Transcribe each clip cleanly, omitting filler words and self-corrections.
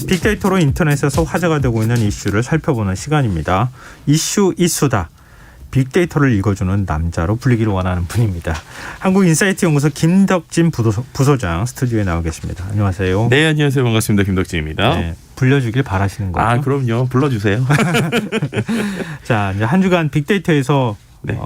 빅데이터로 인터넷에서 화제가 되고 있는 이슈를 살펴보는 시간입니다. 이슈 이수다. 빅데이터를 읽어주는 남자로 불리기를 원하는 분입니다. 한국인사이트 연구소 김덕진 부소장 스튜디오에 나와 계십니다. 안녕하세요. 네, 안녕하세요. 반갑습니다. 김덕진입니다. 네, 불려주길 바라시는 거죠? 아, 그럼요. 불러주세요. 자, 이제 한 주간 빅데이터에서 네.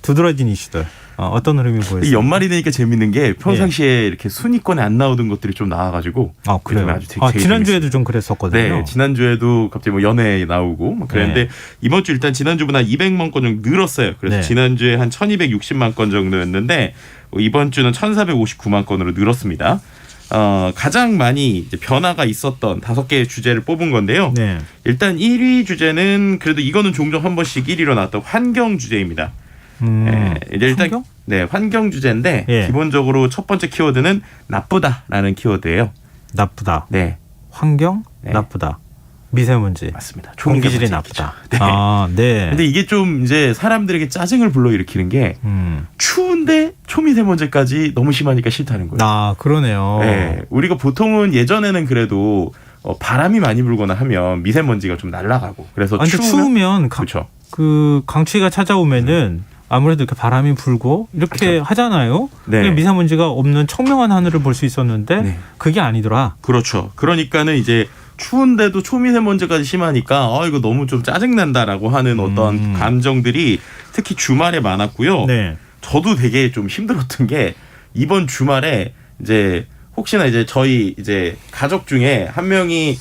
두드러진 이슈들 어떤 흐름이 보였어요? 연말이 되니까 재밌는 게 평상시에 이렇게 순위권에 안 나오던 것들이 좀 나와가지고. 그래요? 아주 되게 지난주에도 좀 그랬었거든요. 네, 지난주에도 갑자기 뭐 연애 나오고 막 그랬는데 이번 주 일단 지난주보다 200만 건 정도 늘었어요. 그래서 지난주에 한 1260만 건 정도였는데 이번 주는 1459만 건으로 늘었습니다. 가장 많이 이제 변화가 있었던 5개의 주제를 뽑은 건데요. 네. 일단 1위 주제는 그래도 이거는 종종 한 번씩 1위로 나왔던 환경 주제입니다. 이제 일단 환경? 네, 환경 주제인데 기본적으로 첫 번째 키워드는 나쁘다라는 키워드예요. 나쁘다. 네. 환경 나쁘다. 미세먼지. 맞습니다. 공기질이 나쁘다. 네. 네. 근데 이게 좀 이제 사람들에게 짜증을 불러일으키는 게 추운데 초미세먼지까지 너무 심하니까 싫다는 거예요. 그러네요. 네. 우리가 보통은 예전에는 그래도 바람이 많이 불거나 하면 미세먼지가 좀 날아가고 그래서 추우면 그렇죠. 그 강추위가 찾아오면은 아무래도 이렇게 바람이 불고 이렇게 하잖아요. 네. 미세먼지가 없는 청명한 하늘을 볼 수 있었는데 그게 아니더라. 그렇죠. 그러니까는 이제 추운데도 초미세먼지까지 심하니까 이거 너무 좀 짜증난다라고 하는 어떤 감정들이 특히 주말에 많았고요. 네. 저도 되게 좀 힘들었던 게 이번 주말에 이제 혹시나 이제 저희 이제 가족 중에 한 명이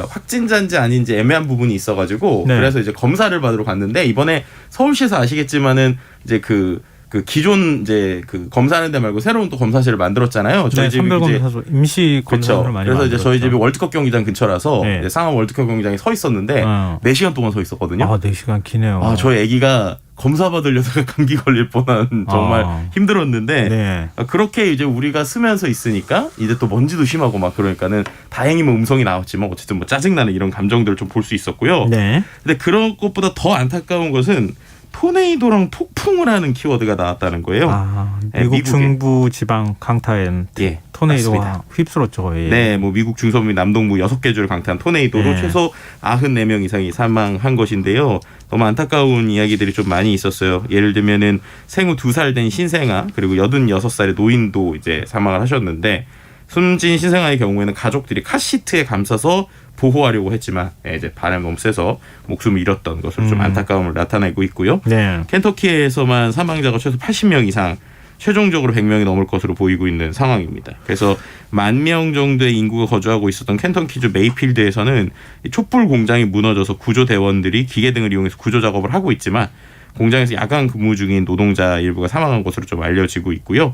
확진자인지 아닌지 애매한 부분이 있어가지고 그래서 이제 검사를 받으러 갔는데 이번에 서울시에서 아시겠지만은 이제 그 기존 이제 그 검사하는 데 말고 새로운 또 검사실을 만들었잖아요. 저희 집이 선별검사소 임시 검사를 많이 그래서 만들었죠. 이제 저희 집이 월드컵 경기장 근처라서 상암 월드컵 경기장에 서 있었는데 4시간 동안 서 있었거든요. 4시간 기네요. 저희 아기가 검사 받으려다가 감기 걸릴 뻔한 정말 힘들었는데 그렇게 이제 우리가 쓰면서 있으니까 이제 또 먼지도 심하고 막 그러니까는 다행히 뭐 음성이 나왔지만 어쨌든 뭐 짜증나는 이런 감정들을 좀 볼 수 있었고요. 근데 그런 것보다 더 안타까운 것은 토네이도랑 폭풍을 하는 키워드가 나왔다는 거예요. 미국 중부 지방 강타엔 토네이도가 맞습니다. 휩쓸었죠. 거의. 네, 뭐 미국 중서부 남동부 6개 주를 강타한 토네이도로 최소 94명 이상이 사망한 것인데요. 너무 안타까운 이야기들이 좀 많이 있었어요. 예를 들면은 생후 2살 된 신생아 그리고 86살의 노인도 이제 사망을 하셨는데 숨진 신생아의 경우에는 가족들이 카시트에 감싸서 보호하려고 했지만 이제 바람이 너무 세서 목숨을 잃었던 것으로 좀 안타까움을 나타내고 있고요. 켄터키에서만 사망자가 최소 80명 이상 최종적으로 100명이 넘을 것으로 보이고 있는 상황입니다. 그래서 10,000명 정도의 인구가 거주하고 있었던 켄터키주 메이필드에서는 촛불 공장이 무너져서 구조대원들이 기계 등을 이용해서 구조 작업을 하고 있지만 공장에서 야간 근무 중인 노동자 일부가 사망한 것으로 좀 알려지고 있고요.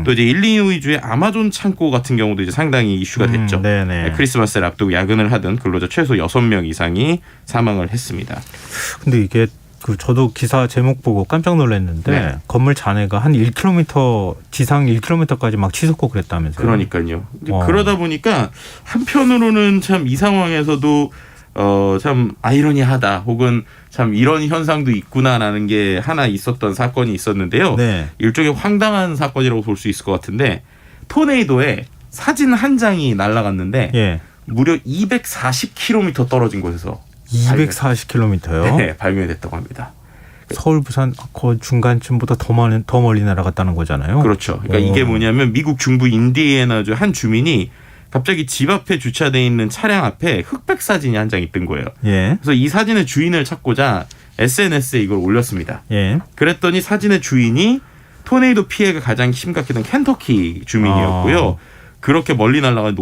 또 이제 일리노이주의 아마존 창고 같은 경우도 이제 상당히 이슈가 됐죠. 크리스마스를 앞두고 야근을 하던 근로자 최소 6명 이상이 사망을 했습니다. 근데 이게 저도 기사 제목 보고 깜짝 놀랐는데 건물 잔해가 한 1km 지상 1km까지 막 치솟고 그랬다면서요. 그러니까요. 그러다 보니까 한편으로는 참 이 상황에서도 참 아이러니하다 혹은 참 이런 현상도 있구나라는 게 하나 있었던 사건이 있었는데요. 일종의 황당한 사건이라고 볼 수 있을 것 같은데 토네이도에 사진 한 장이 날아갔는데 무려 240km 떨어진 곳에서 240km요? 네, 발견됐다고 합니다. 서울, 부산 그 중간쯤보다 더 멀리 날아갔다는 거잖아요. 그렇죠. 그러니까 이게 뭐냐면 미국 중부 인디애나주 한 주민이 갑자기 집 앞에 주차되어 있는 차량 앞에 흑백 사진이 한 장 있던 거예요. 그래서 이 사진의 주인을 찾고자 SNS에 이걸 올렸습니다. 그랬더니 사진의 주인이 토네이도 피해가 가장 심각했던 켄터키 주민이었고요. 그렇게 멀리 날아가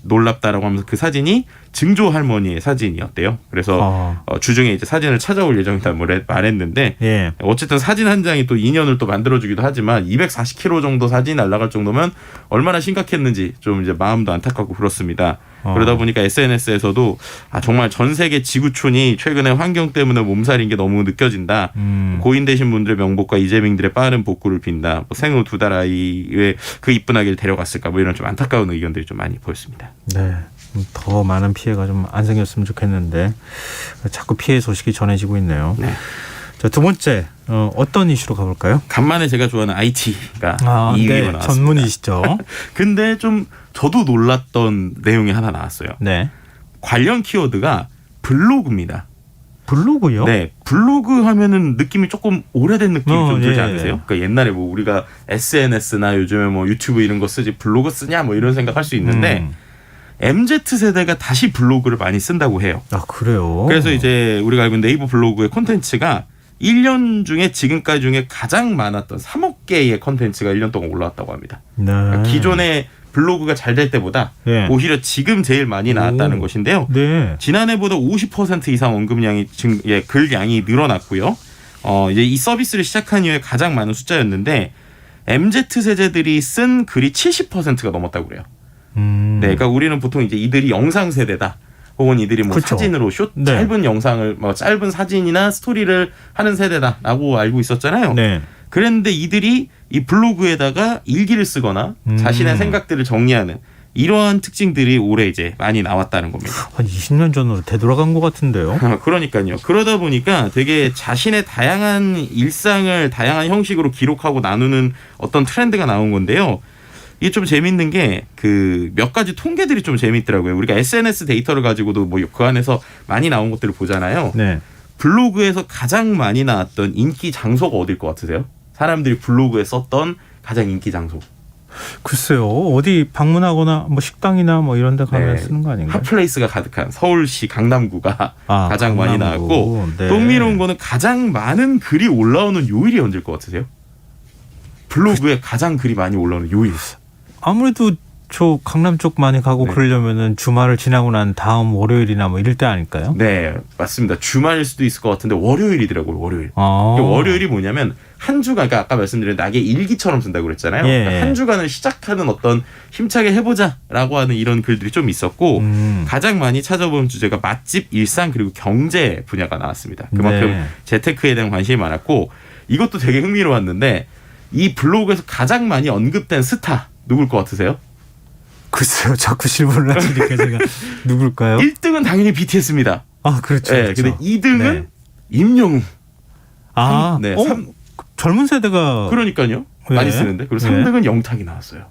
놀랍다라고 하면서 그 사진이 증조 할머니의 사진이었대요. 그래서 주중에 이제 사진을 찾아올 예정이다 말했는데 어쨌든 사진 한 장이 또 인연을 또 만들어주기도 하지만 240km 정도 사진이 날아갈 정도면 얼마나 심각했는지 좀 이제 마음도 안타깝고 그렇습니다. 그러다 보니까 SNS에서도 정말 전 세계 지구촌이 최근에 환경 때문에 몸살인 게 너무 느껴진다. 고인 되신 분들의 명복과 이재민들의 빠른 복구를 빈다. 생후 2달 아이의 그 이쁜 아기를 데려갔을까 뭐 이런 좀 안타까운 의견들이 좀 많이 보였습니다. 네. 더 많은 피해가 좀 안 생겼으면 좋겠는데 자꾸 피해 소식이 전해지고 있네요. 자, 두 번째 어떤 이슈로 가볼까요? 간만에 제가 좋아하는 IT가 2위로 네, 나왔습니다. 전문이시죠. 근데 좀 저도 놀랐던 내용이 하나 나왔어요. 네. 관련 키워드가 블로그입니다. 블로그요? 네, 블로그 하면은 느낌이 조금 오래된 느낌이 좀 들지 예. 않으세요? 그러니까 옛날에 뭐 우리가 SNS나 요즘에 뭐 유튜브 이런 거 쓰지 블로그 쓰냐 뭐 이런 생각할 수 있는데 MZ 세대가 다시 블로그를 많이 쓴다고 해요. 아, 그래요? 그래서 이제 우리가 알고 있는 네이버 블로그의 콘텐츠가 1년 중에 지금까지 중에 가장 많았던 3억 개의 콘텐츠가 1년 동안 올라왔다고 합니다. 네. 그러니까 기존에 블로그가 잘 될 때보다 예. 오히려 지금 제일 많이 나왔다는 오. 것인데요. 네. 지난해보다 50% 이상 언급량이 글량이 늘어났고요. 이제 이 서비스를 시작한 이후에 가장 많은 숫자였는데 MZ 세대들이 쓴 글이 70%가 넘었다고 그래요. 네, 그러니까 우리는 보통 이제 이들이 영상 세대다. 혹은 이들이 뭐 그쵸. 사진으로 네. 짧은 영상을 뭐 짧은 사진이나 스토리를 하는 세대다라고 알고 있었잖아요. 네. 그랬는데 이들이 이 블로그에다가 일기를 쓰거나 자신의 생각들을 정리하는 이러한 특징들이 올해 이제 많이 나왔다는 겁니다. 한 20년 전으로 되돌아간 것 같은데요. 그러니까요. 그러다 보니까 되게 자신의 다양한 일상을 다양한 형식으로 기록하고 나누는 어떤 트렌드가 나온 건데요. 이게 좀 재밌는 게 그 몇 가지 통계들이 좀 재밌더라고요. 우리가 SNS 데이터를 가지고도 뭐 그 안에서 많이 나온 것들을 보잖아요. 네. 블로그에서 가장 많이 나왔던 인기 장소가 어딜 것 같으세요? 사람들이 블로그에 썼던 가장 인기 장소. 글쎄요. 어디 방문하거나 뭐 식당이나 뭐 이런 데 가면 네. 쓰는 거 아닌가요? 핫플레이스가 가득한 서울시 강남구가 가장 많이 강남구. 나왔고 네. 또 흥미로운 거는 가장 많은 글이 올라오는 요일이 언제일 것 같으세요? 블로그에 가장 글이 많이 올라오는 요일. 아무래도 저 강남 쪽 많이 가고 네. 그러려면은 주말을 지나고 난 다음 월요일이나 뭐 이럴 때 아닐까요? 네, 맞습니다. 주말일 수도 있을 것 같은데 월요일이더라고요. 월요일. 아. 월요일이 뭐냐면 한 주간, 그러니까 아까 말씀드린 낙의 일기처럼 쓴다고 그랬잖아요. 예. 그러니까 한 주간을 시작하는 어떤 힘차게 해보자라고 하는 이런 글들이 좀 있었고 가장 많이 찾아본 주제가 맛집, 일상 그리고 경제 분야가 나왔습니다. 그만큼 네. 재테크에 대한 관심이 많았고 이것도 되게 흥미로웠는데 이 블로그에서 가장 많이 언급된 스타 누굴 것 같으세요? 글쎄요. 자꾸 질문을 하시니까 제가 누굴까요? 1등은 당연히 BTS입니다. 아, 그렇죠. 네, 그렇죠. 근데 2등은 네. 임영웅. 아, 네, 젊은 세대가 그러니까요. 네. 많이 쓰는데. 그리고 네. 3등은 영탁이 나왔어요.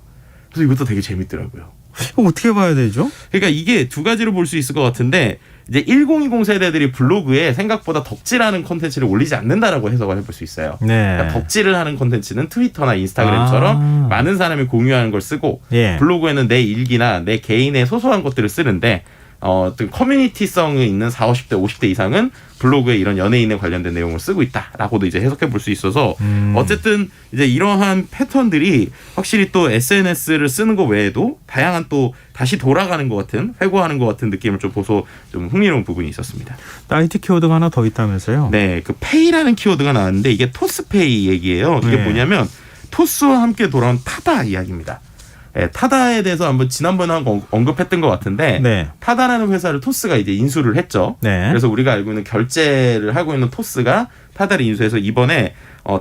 그래서 이것도 되게 재밌더라고요. 이거 어떻게 봐야 되죠? 그러니까 이게 두 가지로 볼 수 있을 것 같은데 이제 1020 세대들이 블로그에 생각보다 덕질하는 콘텐츠를 올리지 않는다라고 해석을 해볼 수 있어요. 네. 그러니까 덕질을 하는 콘텐츠는 트위터나 인스타그램처럼 많은 사람이 공유하는 걸 쓰고 예. 블로그에는 내 일기나 내 개인의 소소한 것들을 쓰는데 어떤 커뮤니티성이 있는 40, 50대, 50대 이상은 블로그에 이런 연예인에 관련된 내용을 쓰고 있다라고도 이제 해석해 볼 수 있어서 어쨌든 이제 이러한 패턴들이 확실히 또 SNS를 쓰는 것 외에도 다양한 또 다시 돌아가는 것 같은 회고하는 것 같은 느낌을 좀 보소 좀 흥미로운 부분이 있었습니다. IT 키워드가 하나 더 있다면서요? 네, 그 페이라는 키워드가 나왔는데 이게 토스페이 얘기예요. 이게 네. 뭐냐면 토스와 함께 돌아온 타다 이야기입니다. 네, 타다에 대해서 한번 지난번에 언급했던 것 같은데 네. 타다라는 회사를 토스가 이제 인수를 했죠. 네. 그래서 우리가 알고 있는 결제를 하고 있는 토스가 타다를 인수해서 이번에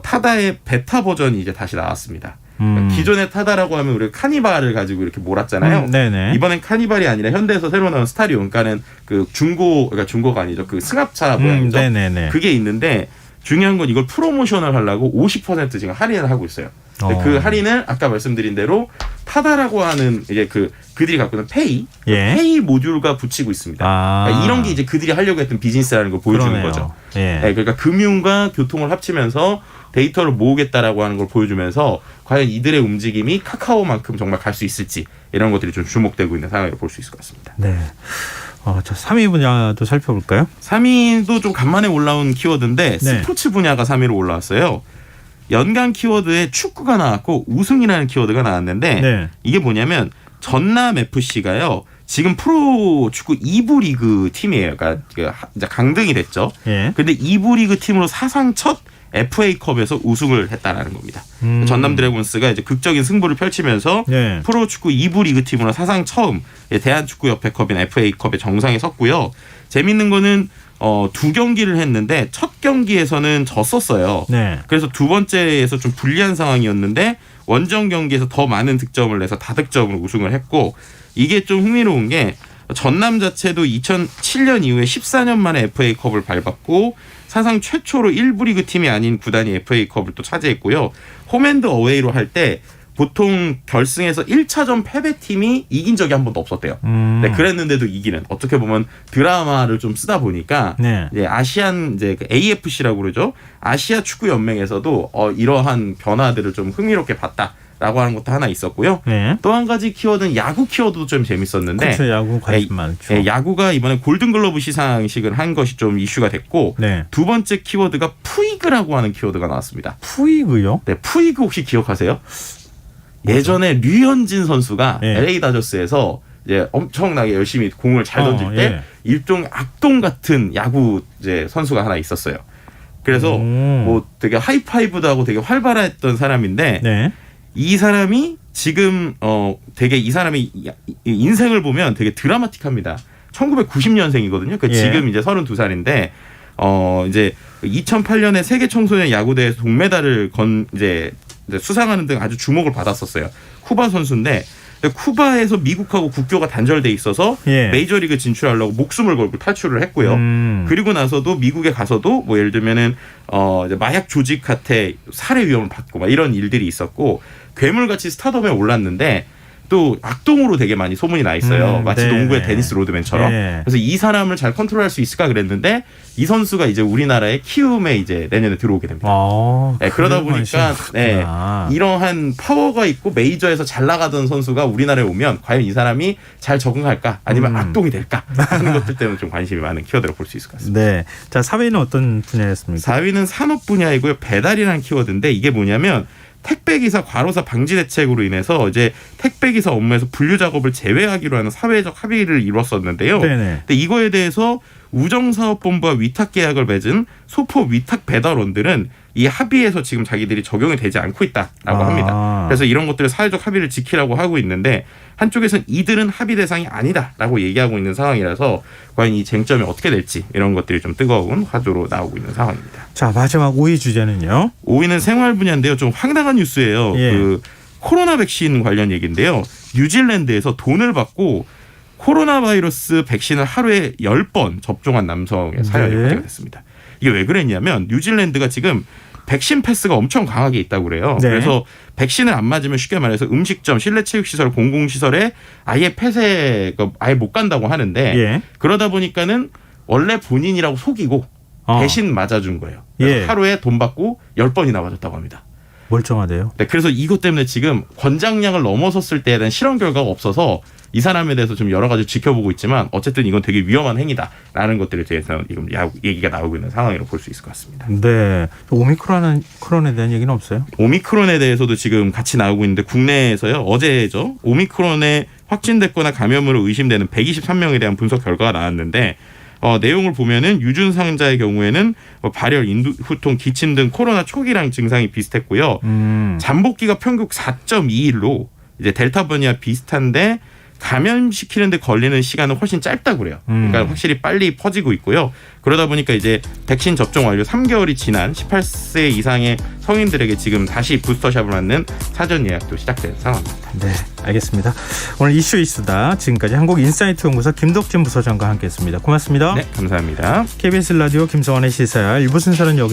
타다의 베타 버전이 이제 다시 나왔습니다. 그러니까 기존의 타다라고 하면 우리가 카니발을 가지고 이렇게 몰았잖아요. 네네. 이번엔 카니발이 아니라 현대에서 새로 나온 스타리오, 그러니까는 그 그러니까 중고가 아니죠. 그 승합차 모양이죠. 네네네. 그게 있는데 중요한 건 이걸 프로모션을 하려고 50% 지금 할인을 하고 있어요. 근데 그 할인을 아까 말씀드린 대로 타다라고 하는 이제 그들이 갖고 있는 페이, 예. 페이 모듈과 붙이고 있습니다. 아. 그러니까 이런 게 이제 그들이 하려고 했던 비즈니스라는 걸 보여주는 그러네요. 거죠. 예. 네, 그러니까 금융과 교통을 합치면서 데이터를 모으겠다라고 하는 걸 보여주면서 과연 이들의 움직임이 카카오만큼 정말 갈 수 있을지 이런 것들이 좀 주목되고 있는 상황이라고 볼 수 있을 것 같습니다. 네. 자, 3위 분야도 살펴볼까요? 3위도 좀 간만에 올라온 키워드인데 네. 스포츠 분야가 3위로 올라왔어요. 연간 키워드에 축구가 나왔고 우승이라는 키워드가 나왔는데 네. 이게 뭐냐면 전남 FC가요. 지금 프로 축구 2부 리그 팀이에요. 그러니까 이제 강등이 됐죠. 예. 근데 2부 리그 팀으로 사상 첫 FA컵에서 우승을 했다라는 겁니다. 전남 드래곤스가 이제 극적인 승부를 펼치면서 네. 프로축구 2부 리그 팀으로 사상 처음 대한축구협회컵인 FA컵의 정상에 섰고요. 재밌는 거는 두 경기를 했는데 첫 경기에서는 졌었어요. 네. 그래서 두 번째에서 좀 불리한 상황이었는데 원정 경기에서 더 많은 득점을 내서 다득점으로 우승을 했고 이게 좀 흥미로운 게 전남 자체도 2007년 이후에 14년 만에 FA컵을 밟았고 사상 최초로 1부 리그 팀이 아닌 구단이 FA컵을 또 차지했고요. 홈앤드 어웨이로 할 때 보통 결승에서 1차전 패배팀이 이긴 적이 한 번도 없었대요. 네, 그랬는데도 이기는, 어떻게 보면 드라마를 좀 쓰다 보니까 네. 이제 아시안 이제 그 AFC라고 그러죠. 아시아 축구 연맹에서도 이러한 변화들을 좀 흥미롭게 봤다라고 하는 것도 하나 있었고요. 네. 또 한 가지 키워드는 야구 키워드도 좀 재밌었는데, 그렇죠. 야구 관심 많죠. 야구가 이번에 골든글러브 시상식을 한 것이 좀 이슈가 됐고, 네. 두 번째 키워드가 푸이그라고 하는 키워드가 나왔습니다. 푸이그요? 네, 푸이그 혹시 기억하세요? 예전에 류현진 선수가 예. LA 다저스에서 이제 엄청나게 열심히 공을 잘 던질 때 예. 일종의 악동 같은 야구 이제 선수가 하나 있었어요. 그래서 뭐 되게 하이파이브도 하고 되게 활발했던 사람인데, 네. 이 사람이 지금 되게 이 사람이 인생을 보면 되게 드라마틱합니다. 1990년생이거든요. 그러니까 예. 지금 이제 32살인데 이제 2008년에 세계 청소년 야구대회에서 동메달을 이제 수상하는 등 아주 주목을 받았었어요. 쿠바 선수인데, 쿠바에서 미국하고 국교가 단절돼 있어서 예. 메이저리그 진출하려고 목숨을 걸고 탈출을 했고요. 그리고 나서도 미국에 가서도 뭐 예를 들면은 이제 마약 조직한테 살해 위험을 받고 막 이런 일들이 있었고, 괴물같이 스타덤에 올랐는데 또 악동으로 되게 많이 소문이 나 있어요. 마치 네. 농구의 데니스 로드맨처럼. 네. 그래서 이 사람을 잘 컨트롤할 수 있을까 그랬는데, 이 선수가 이제 우리나라의 키움에 이제 내년에 들어오게 됩니다. 네, 그러다 보니까 네, 이러한 파워가 있고 메이저에서 잘 나가던 선수가 우리나라에 오면 과연 이 사람이 잘 적응할까, 아니면 악동이 될까 하는 것들 때문에 좀 관심이 많은 키워드로 볼 수 있을 것 같습니다. 네. 자, 4위는 어떤 분야였습니까? 4위는 산업 분야이고요. 배달이라는 키워드인데, 이게 뭐냐면 택배기사 과로사 방지 대책으로 인해서 이제 택배기사 업무에서 분류 작업을 제외하기로 하는 사회적 합의를 이뤘었는데요. 네네. 근데 이거에 대해서 우정사업본부와 위탁 계약을 맺은 소포 위탁 배달원들은 이 합의에서 지금 자기들이 적용이 되지 않고 있다라고 합니다. 그래서 이런 것들을 사회적 합의를 지키라고 하고 있는데, 한쪽에서는 이들은 합의 대상이 아니다라고 얘기하고 있는 상황이라서 과연 이 쟁점이 어떻게 될지, 이런 것들이 좀 뜨거운 화두로 나오고 있는 상황입니다. 자, 마지막 5위 주제는요? 5위는 생활 분야인데요. 좀 황당한 뉴스예요. 예. 그 코로나 백신 관련 얘기인데요. 뉴질랜드에서 돈을 받고 코로나 바이러스 백신을 하루에 10번 접종한 남성의 사연이 네. 화제가 됐습니다. 이게 왜 그랬냐면, 뉴질랜드가 지금 백신 패스가 엄청 강하게 있다고 그래요. 네. 그래서 백신을 안 맞으면 쉽게 말해서 음식점, 실내체육시설, 공공시설에 아예 폐쇄가 아예 못 간다고 하는데, 예. 그러다 보니까는 원래 본인이라고 속이고 대신 맞아준 거예요. 그래서 예. 하루에 돈 받고 10번이나 맞았다고 합니다. 멀쩡하대요. 네, 그래서 이것 때문에 지금 권장량을 넘어섰을 때에 대한 실험 결과가 없어서 이 사람에 대해서 좀 여러 가지 지켜보고 있지만, 어쨌든 이건 되게 위험한 행위다라는 것들에 대해서 지금 얘기가 나오고 있는 상황이라고 볼 수 있을 것 같습니다. 네. 오미크론에 대한 얘기는 없어요? 오미크론에 대해서도 지금 같이 나오고 있는데, 국내에서요, 어제죠, 오미크론에 확진됐거나 감염으로 의심되는 123명에 대한 분석 결과가 나왔는데, 내용을 보면은 유증상자의 경우에는 발열, 인후통, 기침 등 코로나 초기랑 증상이 비슷했고요. 잠복기가 평균 4.2일로 이제 델타 변이와 비슷한데, 감염시키는데 걸리는 시간은 훨씬 짧다고 그래요. 그러니까 확실히 빨리 퍼지고 있고요. 그러다 보니까 이제 백신 접종 완료 3개월이 지난 18세 이상의 성인들에게 지금 다시 부스터샷을 맞는 사전 예약도 시작된 상황입니다. 네, 알겠습니다. 오늘 이슈다. 지금까지 한국인사이트 연구소 김덕진 부소장과 함께했습니다. 고맙습니다. 네, 감사합니다. KBS 라디오 김성환의 시사야 1부 순서는 여기